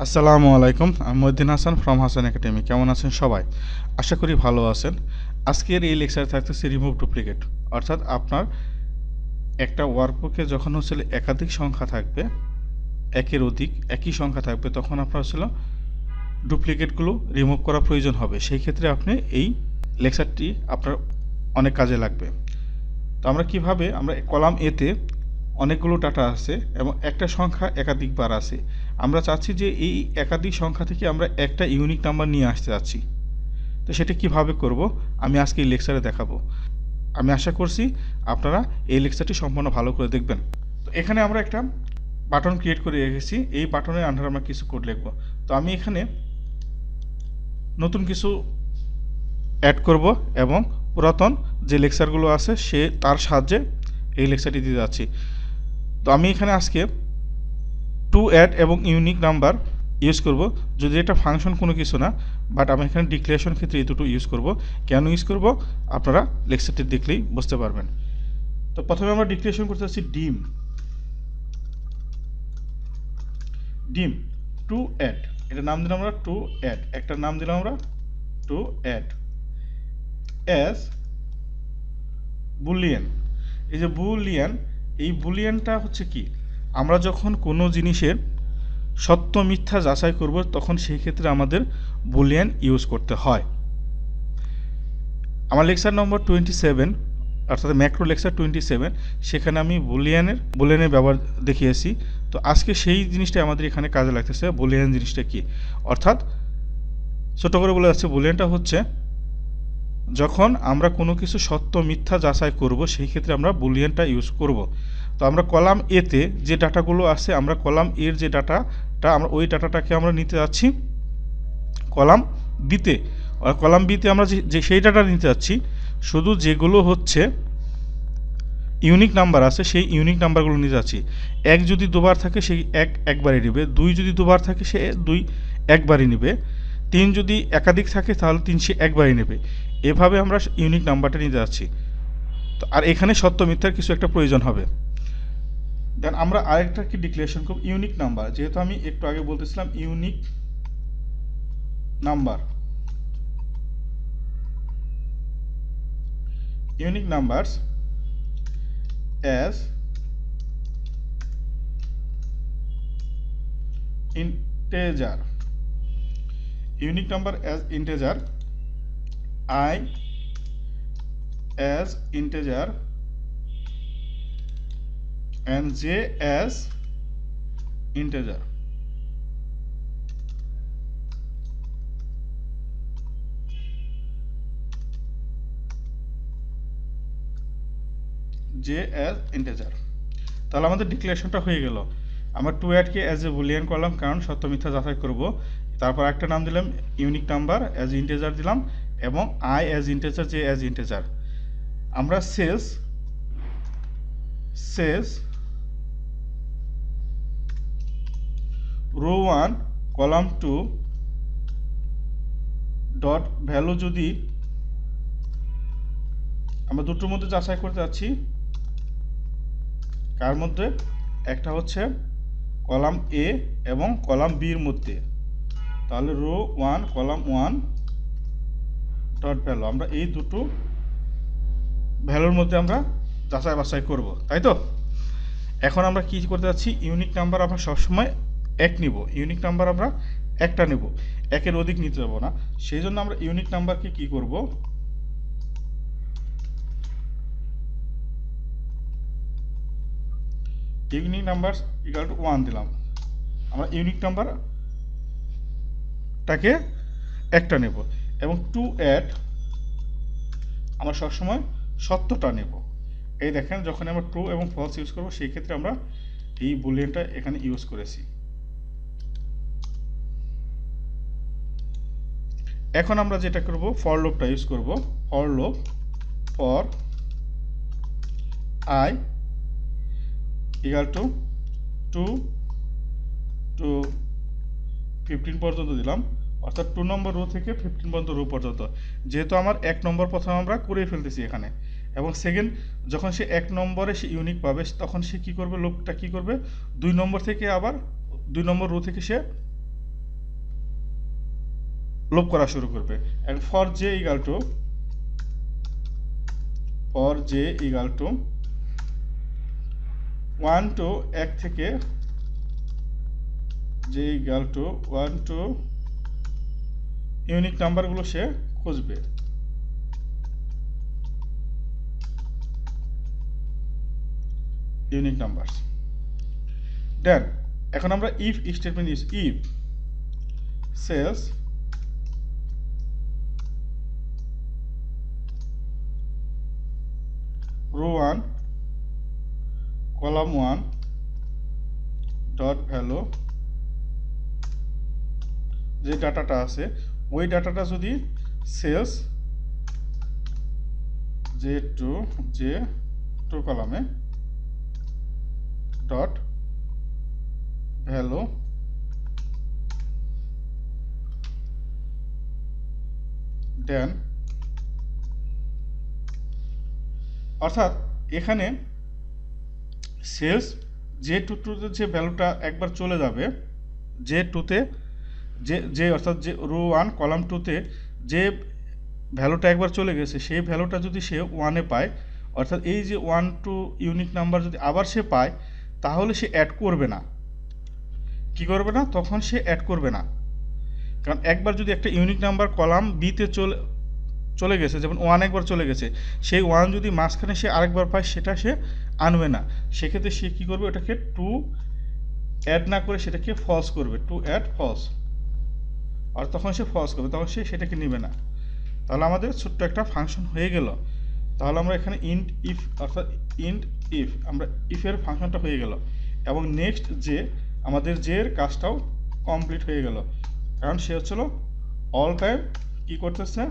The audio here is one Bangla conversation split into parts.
আসসালামু আলাইকুম। আমি মহিউদ্দিন হাসান ফ্রম হাসান একাডেমি। কেমন আছেন সবাই? আশা করি ভালো আছেন। আজকের এই লেকচারে থাকতেছে রিমুভ ডুপ্লিকেট। অর্থাৎ আপনার একটা ওয়ার্কবুকে যখন একাধিক সংখ্যা থাকবে, একের অধিক একই সংখ্যা থাকবে, তখন আপনার ডুপ্লিকেটগুলো রিমুভ করা প্রয়োজন হবে। সেই ক্ষেত্রে আপনি এই লেকচারটি আপনার অনেক কাজে লাগবে। তো আমরা কলাম এতে অনেকগুলো ডাটা আছে এবং একটা সংখ্যা একাধিকবার আছে। আমরা চাচ্ছি যে এই একাধিক সংখ্যা থেকে আমরা একটা ইউনিক নাম্বার নিয়ে আসতে যাচ্ছি। তো সেটা কিভাবে করব আমি আজকে এই লেকচারে দেখাবো। আমি আশা করছি আপনারা এই লেকচারটি সম্পূর্ণ ভালো করে দেখবেন। তো এখানে আমরা একটা বাটন ক্রিয়েট করে রেখেছি। এই বাটনের আন্ডারে আমরা কিছু কোড লিখব। তো আমি এখানে নতুন কিছু অ্যাড করব এবং পুরাতন যে লেকচারগুলো আছে তার সাহায্যে এই লেকচারটি দিতে যাচ্ছি। তো আমি এখানে আজকে টু অ্যাড এবং ইউনিক নাম্বার ইউজ করব। যদি এটা ফাংশন কোনো কিছু না, বাট আমি এখানে ডিক্লারেশন ক্ষেত্রে এই দুটো ইউজ করব। কেন ইউজ করব আপনারা লেকচারটি দেখলেই বুঝতে পারবেন। তো প্রথমে আমরা ডিক্লারেশন করতে যাচ্ছি ডিম টু অ্যাড। এটা নাম দিলাম আমরা টু অ্যাড। একটা নাম দিলাম আমরা টু অ্যাড অ্যাজ বুলিয়ান। এই যে বুলিয়ান, এই বুলিয়ানটা হচ্ছে কি, আমরা যখন কোনো জিনিসের সত্য মিথ্যা যাচাই করব তখন সেই ক্ষেত্রে আমাদের বুলিয়ান ইউজ করতে হয়। আমার লেকচার নম্বর 27 অর্থাৎ ম্যাক্রো লেকচার 27, সেখানে আমি বুলিয়ানের ব্যবহার দেখিয়েছি। তো আজকে সেই জিনিসটা আমাদের এখানে কাজে লাগতেছে। বুলিয়ান জিনিসটা কি, অর্থাৎ ছোট করে বলে যাচ্ছে বুলিয়ানটা হচ্ছে যখন আমরা কোনো কিছু সত্য মিথ্যা যাচাই করব সেই ক্ষেত্রে আমরা বুলিয়ানটা ইউজ করব। তো আমরা কলাম এতে যে ডাটাগুলো আছে, আমরা কলাম এর যে ডাটাটা আমরা ওই ডাটাটাকে আমরা নিতে যাচ্ছি কলাম বিতে। কলাম বিতে আমরা যে সেই ডাটা নিতে যাচ্ছি, শুধু যেগুলো ইউনিক নাম্বার আছে সেই ইউনিক নাম্বারগুলো নিতে যাচ্ছি। এক যদি দুবার থাকে সেই একবারই নেবে, দুই যদি দুবার থাকে সে দুই একবারই নেবে, তিন যদি একাধিক থাকে তাহলে তিন সে একবারই নেবে। এভাবে আমরা ইউনিক নাম্বারটা নিতে যাচ্ছি। তো আর এখানে সত্য মিথ্যার কিছু একটা প্রয়োজন হবে। দেন আমরা আরেকটা কি ডিক্লারেশন করব, ইউনিক নাম্বার। যেহেতু আমি একটু আগে বলতেছিলাম unique numbers as integer, unique number as integer, I as integer and j as integer. j as integer। তাহলে আমাদের ডিক্লারেশনটা হয়ে গেল। আমরা টু অ্যাডকে অ্যাজ এ বুলিয়ান করলাম কারণ সত্য মিথ্যা যাচাই করব। তারপর একটা নাম দিলাম ইউনিক নাম্বার অ্যাজ ইন্টেজার দিলাম এবং I as integer, J as integer. আমরা শেষ রো 1 কলাম 2 ডট ভ্যালু যদি আমরা দুটোর মধ্যে যাচাই করতে যাচ্ছি, কার মধ্যে, একটা হচ্ছে কলাম এ এবং কলাম বির মধ্যে, তাহলে রো 1 কলাম 1 ডট ভ্যালু আমরা এই দুটো ভ্যালুর মধ্যে আমরা যাচাই বাছাই করব, তাই তো। এখন আমরা কি করতে যাচ্ছি, ইউনিক নাম্বার আমরা সবসময় এক নিব, ইউনিক নাম্বার আমরা একটা নেব, একের অধিক নিতে যাব না। সেই জন্য আমরা ইউনিক নাম্বারকে কি করব, ইউনিক নাম্বার ইকুয়াল টু 1 দিলাম। আমরা ইউনিক নাম্বারটাকে একটা নেব এবং টু অ্যাড আমরা সবসময় সত্যটা নেব। এই দেখেন, যখন আমরা ট্রু এবং ফলস ইউজ করব সেই ক্ষেত্রে আমরা এই বুলিয়ানটা এখানে ইউজ করেছি। এখন আমরা যেটা করব, ফর লুপটা ইউজ করব। For loop for I equal to 2 to 15 পর্যন্ত দিলাম, অর্থাৎ 2 নম্বর রো থেকে 15 পর্যন্ত রো পর্যন্ত। যেহেতু আমার 1 নম্বর প্রথমে আমরা করে ফেলতেছি এখানে, এবং সেকেন্ড যখন সে 1 নম্বরে সে ইউনিক পাবে তখন সে কি করবে, লুপটা কি করবে, 2 নম্বর থেকে আবার 2 নম্বর রো থেকে সে লোপ করা শুরু করবে। and for j equal to 1 to 1 থেকে j equal to 1 to unique নাম্বারগুলো সে খুঁজবে। Unique numbers. দেন এখন আমরা if statement use, if cells row 1 column 1 dot value, যে ডাটাটা আছে ওই ডাটাটা যদি সেলস জে টু কলামে ডট ভ্যালু দেন, অর্থাৎ এখানে সেলস জে টুতে যে ভ্যালুটা একবার চলে যাবে, জে টুতে যে অর্থাৎ যে রো 1 কলাম 2তে যে ভ্যালুটা একবার চলে গেছে সেই ভ্যালুটা যদি সে 1-এ পায়, অর্থাৎ এই যে 1 টু ইউনিক নাম্বার যদি আবার সে পায় তাহলে সে অ্যাড করবে না। কি করবে না? তখন সে অ্যাড করবে না, কারণ একবার যদি একটা ইউনিক নাম্বার কলাম বিতে চলে গেছে, যেমন 1 একবার চলে গেছে, সেই 1 যদি মাঝখানে সে আরেকবার পায় সেটা সে আনবে না। সেক্ষেত্রে সে কী করবে? ওটাকে টু অ্যাড না করে সেটাকে ফলস করবে, টু অ্যাড ফলস, আর তখন সে ফলস করবে, তখন সে সেটাকে নেবে না। তাহলে আমাদের ছোট্ট একটা ফাংশন হয়ে গেল। তাহলে আমরা এখানে ইন্ট ইফ, অর্থাৎ ইন্ট ইফ, আমরা ইফের ফাংশনটা হয়ে গেল এবং নেক্সট যে আমাদের জের কাজটাও কমপ্লিট হয়ে গেল, কারণ সে হচ্ছিল অল টাইম কী করতেছে?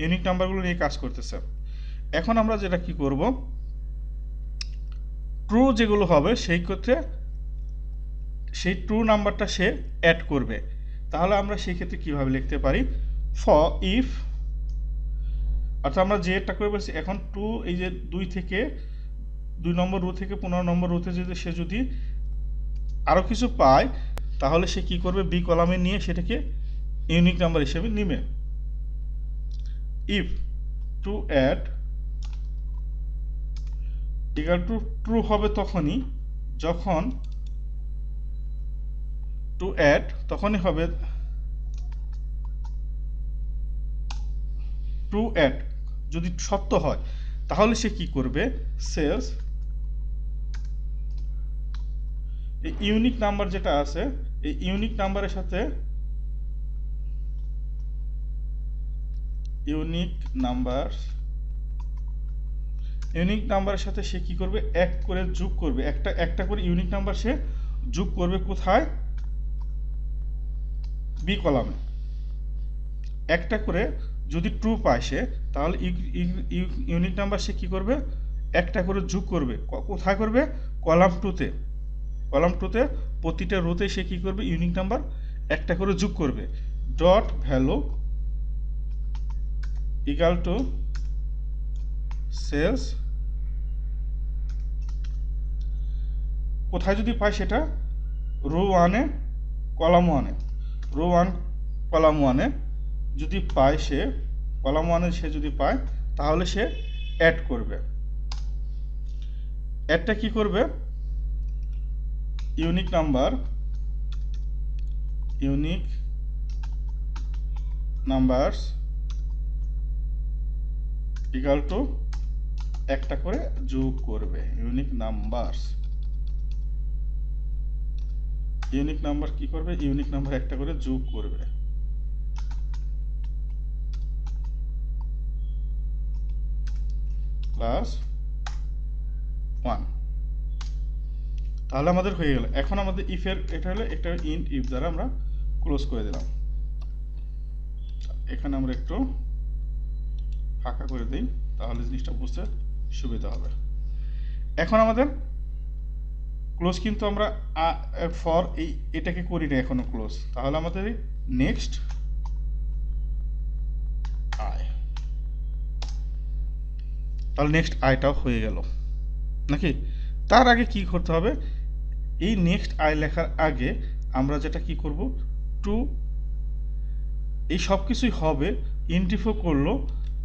ইউনিক নাম্বারগুলো নিয়ে কাজ করতেছে। এখন আমরা যেটা কি করব, ট্রু যেগুলো হবে সেই ক্ষেত্রে সেই ট্রু নাম্বারটা সে অ্যাড করবে। তাহলে আমরা সেই ক্ষেত্রে কীভাবে লিখতে পারি? ফর ইফ, অর্থাৎ আমরা যেটা করে বলছি এখন টু, এই যে 2 নম্বর রো থেকে 15 নম্বর রোতে সে যদি আরও কিছু পায় তাহলে সে কি করবে? বি কলামে নিয়ে সেটাকে ইউনিক নাম্বার হিসেবে নেবে। If two add equal to true হবে তখনই যখন টু অ্যাড তখনই হবে টু অ্যাড যদি সত্য হয় তাহলে সে কি করবে? সেলস এই ইউনিক নাম্বার যেটা আছে এই ইউনিক নাম্বারের সাথে ইউনিক নাম্বারের সাথে সে কি করবে? এক করে যোগ করবে, একটা করে ইউনিক নাম্বার সে যোগ করবে। কোথায়? বি কলামে। একটা করে যদি ট্রু পায় সে, তাহলে ইউনিক নাম্বার সে কি করবে? একটা করে যোগ করবে। কোথায় করবে? কলাম 2তে। কলাম 2তে প্রতিটা রোতে সে কি করবে? ইউনিক নাম্বার একটা করে যোগ করবে। Dot value equal to cells, কোথায় যদি পায় সেটা? রো 1-এ কলাম 1-এ। রো 1 কলাম 1-এ যদি পায় সে, কলাম 1-এ সে যদি পায় তাহলে সে অ্যাড করবে। অ্যাডটা কি করবে? ইউনিক নাম্বারস ইকুয়াল টু একটা করে যোগ করবে। ইউনিক নাম্বার কি করবে? ইউনিক নাম্বার একটা করে যোগ করবে। প্লাস 1। তাহলে আমাদের হয়ে গেল। এখন আমাদের ইফের এটা হলো একটা ইন্ট ইফ দ্বারা আমরা ক্লোজ করে দিলাম। এখানে আমরা একটু ফাঁকা করে দিই তাহলে জিনিসটা বুঝতে সুবিধা হবে। এখন আমাদের ক্লোজ কিন্তু আমরা ফর এটাকে করি না এখনো ক্লোজ। তাহলে আমাদের নেক্সট আই, তাহলে নেক্সট আইটাও হয়ে গেল নাকি? তার আগে কি করতে হবে? এই নেক্সট আই লেখার আগে আমরা যেটা কি করব? টু এই সব কিছুই হবে, ইনডিফো করলো,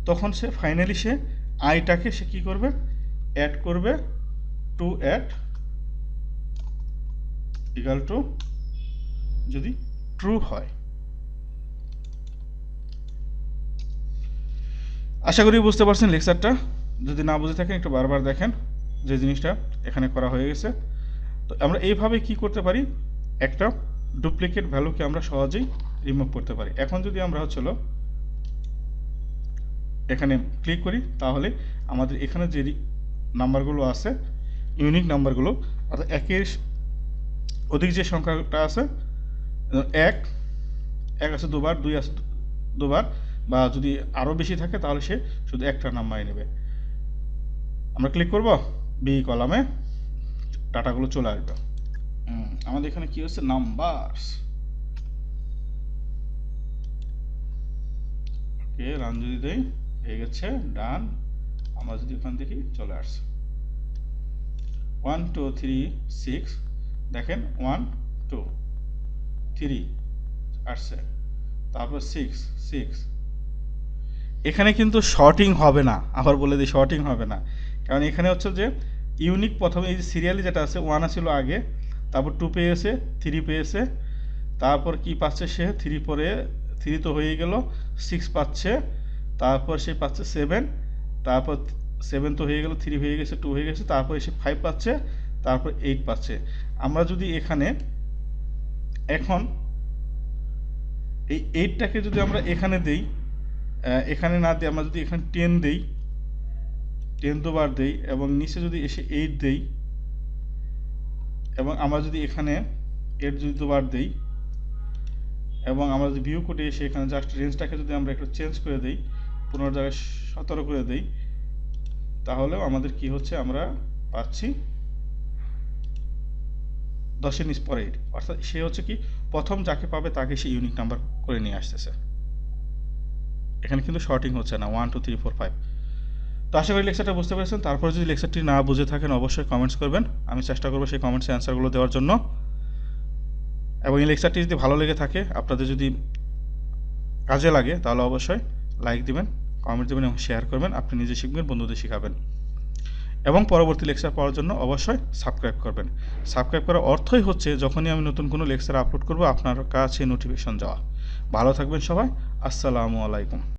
তখন সে ফাইনালি সে আইটাকে সে কী করবে, অ্যাড করবে টু অ্যাড ইকাল টু যদি ট্রু হয়। আশা করি বুঝতে পারছেন লেকচারটা। যদি না বুঝে থাকেন একটু বারবার দেখেন, যে জিনিসটা এখানে করা হয়ে গেছে। তো আমরা এইভাবে কি করতে পারি, একটা ডুপ্লিকেট ভ্যালুকে আমরা সহজেই রিমুভ করতে পারি। এখন যদি আমরা এখানে ক্লিক করি, তাহলে আমাদের এখানে যে নাম্বারগুলো আছে, ইউনিক নাম্বারগুলো, অর্থাৎ একের অধিক যে সংখ্যাটা আছে, এক আছে দুবার, দুই আছে দুবার, বা যদি আরও বেশি থাকে তাহলে সে শুধু একটা নাম্বারই নেবে। আমরা ক্লিক করব, বি কলামে ডাটাগুলো চলে আসবে। আমাদের এখানে কি হচ্ছে, নাম্বারস। ওকে, রান যদি দেই, হয়ে গেছে, ডান। আমরা যদি ওখান থেকে চলে আসছে 1 2 3 6, দেখেন 1 2 3 আসছে, তারপর 6 6। এখানে কিন্তু শর্টিং হবে না, আবার বলে দিই শর্টিং হবে না, কারণ এখানে হচ্ছে যে ইউনিক প্রথমে এই যে সিরিয়ালি যেটা আছে 1 ছিল আগে, তারপর 2 পেয়েছে, 3 পেয়েছে, তারপর কি পাচ্ছে সে 3 পরে 3 তো হয়ে গেল, 6 পাচ্ছে, তারপর সে পাচ্ছে 7, তারপর 7 তো হয়ে গেল, 3 হয়ে গেছে, 2 হয়ে গেছে, তারপর সে 5 পাচ্ছে, তারপর 8 পাচ্ছে। আমরা যদি এখানে এখন এই 8টাকে যদি আমরা এখানে দেই, এখানে না দিয়ে আমরা যদি এখানে 10 দেই, 10 দুবার দেই, এবং নিচে যদি এসে 8 দেই, এবং আমরা যদি এখানে 8 যদি দুবার দেই, এবং আমরা যদি ভিউ কোডে এসে এখানে জাস্ট রেঞ্জটাকে যদি আমরা একটু চেঞ্জ করে দেই, 15 জায়গায় 17 করে দেই, তাহলেও আমাদের কি হচ্ছে, আমরা পাচ্ছি 10-এর নিচ পরে 8, অর্থাৎ সে হচ্ছে কি প্রথম যাকে পাবে তাকে সে ইউনিক নাম্বার করে নিয়ে আসতেছে। এখানে কিন্তু শর্টিং হচ্ছে না 1 2 3 4 5। তো আশা করি লেকচারটা বুঝতে পেরেছেন। তারপরে যদি লেকচারটি না বুঝে থাকেন অবশ্যই কমেন্টস করবেন, আমি চেষ্টা করবো সেই কমেন্টসে অ্যান্সারগুলো দেওয়ার জন্য। এবং এই লেকচারটি যদি ভালো লেগে থাকে, আপনাদের যদি কাজে লাগে, তাহলে অবশ্যই লাইক দিবেন, কমেন্ট দেবেন এবং শেয়ার করবেন। আপনি নিজে শিখবেন, বন্ধুদের শিখাবেন। এবং পরবর্তী লেকচার পাওয়ার জন্য অবশ্যই সাবস্ক্রাইব করবেন। সাবস্ক্রাইব করার অর্থই হচ্ছে যখনই আমি নতুন কোনো লেকচার আপলোড করব আপনার কাছে নোটিফিকেশন যাওয়া। ভালো থাকবেন সবাই, আসসালামু আলাইকুম।